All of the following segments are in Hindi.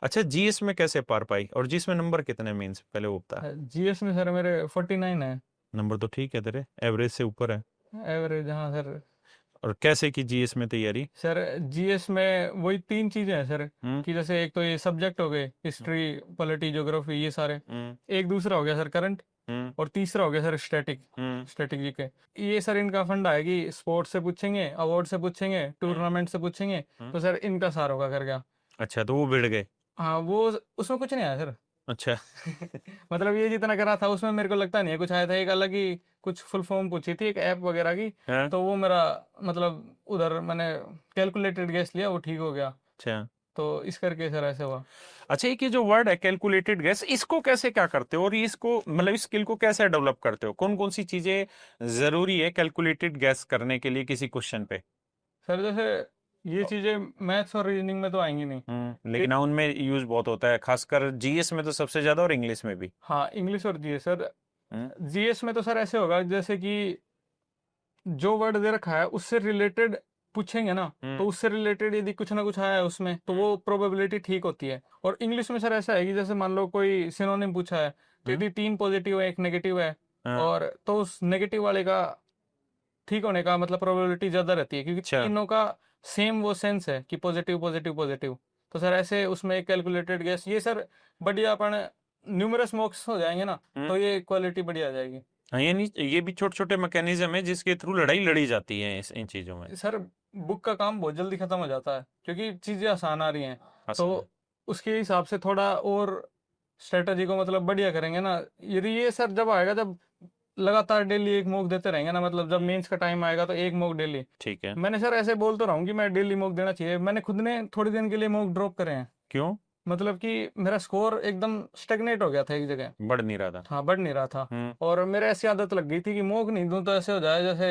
अच्छा, जीएस में कैसे पार पाई, और जीएस में नंबर कितने मीन्स पहले वो बता। जीएस में सर मेरे 49 है। नंबर तो ठीक है तेरे, एवरेज से ऊपर है। एवरेज, हाँ सर। और कैसे की जीएस में तैयारी? सर जीएस में वही तीन चीजें हैं सर, हम्म। कि जैसे एक तो ये सब्जेक्ट हो गए, हिस्ट्री, पॉलिटी, ज्योग्राफी, ये सारे। हम्म। एक दूसरा हो गया सर करंट। हम्म। और तीसरा हो गया सर स्टैटिक। हम्म। स्ट्रेटेजी के। ये सर इनका फंडा है कि स्पोर्ट्स से पूछेंगे, अवार्ड से पूछेंगे, हम्म। टूर्नामेंट से पूछेंगे। हम्म। तो सर इनका सार होगा कर गया। अच्छा, तो वो भिड़ गए। हाँ वो, उसमें कुछ नहीं आया सर। अच्छा। मतलब ये जितना करा था उसमें मेरे को लगता नहीं है कुछ आया था। एक अलग ही कुछ फुल फॉर्म पूछी थी एक ऐप वगैरह की। हाँ। तो वो मेरा मतलब उधर मैंने कैलकुलेटेड गैस लिया, वो ठीक हो गया। अच्छा। तो इस करके सर ऐसे हुआ। अच्छा, एक ये जो वर्ड है कैलकुलेटेड गैस, इसको कैसे क्या करते हो, और ये इसको मतलब इस स्किल को कैसे डेवलप करते हो, कौन कौन सी चीजें जरूरी है कैलकुलेटेड गैस करने के लिए किसी क्वेश्चन पे? सर जैसे ये चीज़ें मैथ्स और रीजनिंग में तो आएंगी नहीं। लेकिन हाँ, उनमें यूज बहुत होता है, खासकर जीएस में तो सबसे ज्यादा, और इंग्लिश में भी। हाँ इंग्लिश और जीएस सर। हम्म। जीएस में तो सर ऐसे होगा जैसे कि जो वर्ड दे रखा है उससे रिलेटेड पूछेंगे ना। हम्म। तो उससे रिलेटेड यदि कुछ ना कुछ आया है उसमें तो वो प्रोबेबिलिटी ठीक होती है। और इंग्लिश में सर ऐसा है कि जैसे मान लो कोई सिनोनिम पूछा है, तो हम्म। यदि तीन पॉजिटिव है एक नेगेटिव है, हाँ। और तो उस नेगेटिव वाले का ठीक होने का मतलब प्रोबेबिलिटी ज़्यादा रहती है, क्योंकि अच्छा। तीनों का सेम वो सेंस है कि पॉजिटिव पॉजिटिव पॉजिटिव। तो सर ऐसे उसमें एक कैलकुलेटेड गेस ये सर बढ़िया अपन न्यूमरस मॉक्स हो जाएंगे ना, हम्म। तो ये क्वालिटी बढ़िया आ जाएगी। हाँ, ये नहीं, ये भी छोटे छोटे मैकेनिज्म है जिसके थ्रू लड़ाई लड़ी जाती है इन चीजों में। सर बुक का काम बहुत जल्दी खत्म हो जाता है क्योंकि चीज़ें आसान आ रही हैं। तो आसान। उसके हिसाब से थोड़ा और स्ट्रेटजी को मतलब बढ़िया करेंगे ना। यदि ये सर जब आएगा, जब लगातार डेली एक मॉक देते रहेंगे ना, मतलब जब मेंस का टाइम आएगा तो एक मॉक डेली। ठीक है। मैंने सर ऐसे बोल तो रहा हूँ कि मैं डेली मॉक देना चाहिए, मैंने खुद ने थोड़े दिन के लिए मॉक ड्रॉप करे हैं। क्यों? मतलब कि मेरा स्कोर एकदम स्टेगनेट हो गया था एक जगह। बढ़ नहीं रहा था। हाँ बढ़ नहीं रहा था। हम्म। और मेरे ऐसी आदत लग गई थी कि मॉक नहीं दूं तो ऐसे हो जाए जैसे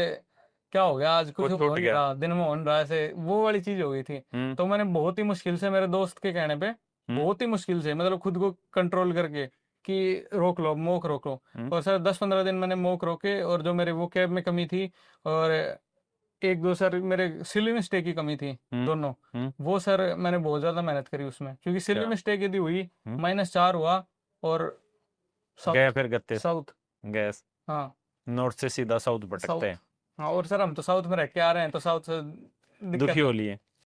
क्या हो गया, आज कुछ कुछ हो छूट नहीं गया। रहा, दिन में हो नहीं रहा, ऐसे वो वाली चीज हो गई थी। हम्म। तो मैंने बहुत ही मुश्किल से मेरे दोस्त के कहने पे, हम्म। बहुत ही मुश्किल से मतलब खुद को कंट्रोल करके कि रोक लो मॉक रोक लो। हम्म। और सर 10-15 दिन मैंने मॉक रोके, और जो मेरे वो कैब में कमी थी, और एक दो सर मेरे सिली मिस्टेक की कमी थी, हम्म। दोनों। हम्म। वो सर मैंने बहुत ज़्यादा मेहनत करी उसमें, क्योंकि सिली अच्छा। मिस्टेक यदि हुई हम्म। -4 हुआ। और गया साउथ, फिर गत्ते। South, gas. हाँ नॉर्थ से सीधा साउथ भटकते साउथ। हैं। हाँ और सर हम तो साउथ में रह के आ रहे हैं तो साउथ से दुखी दिक्कत हो है। लिए।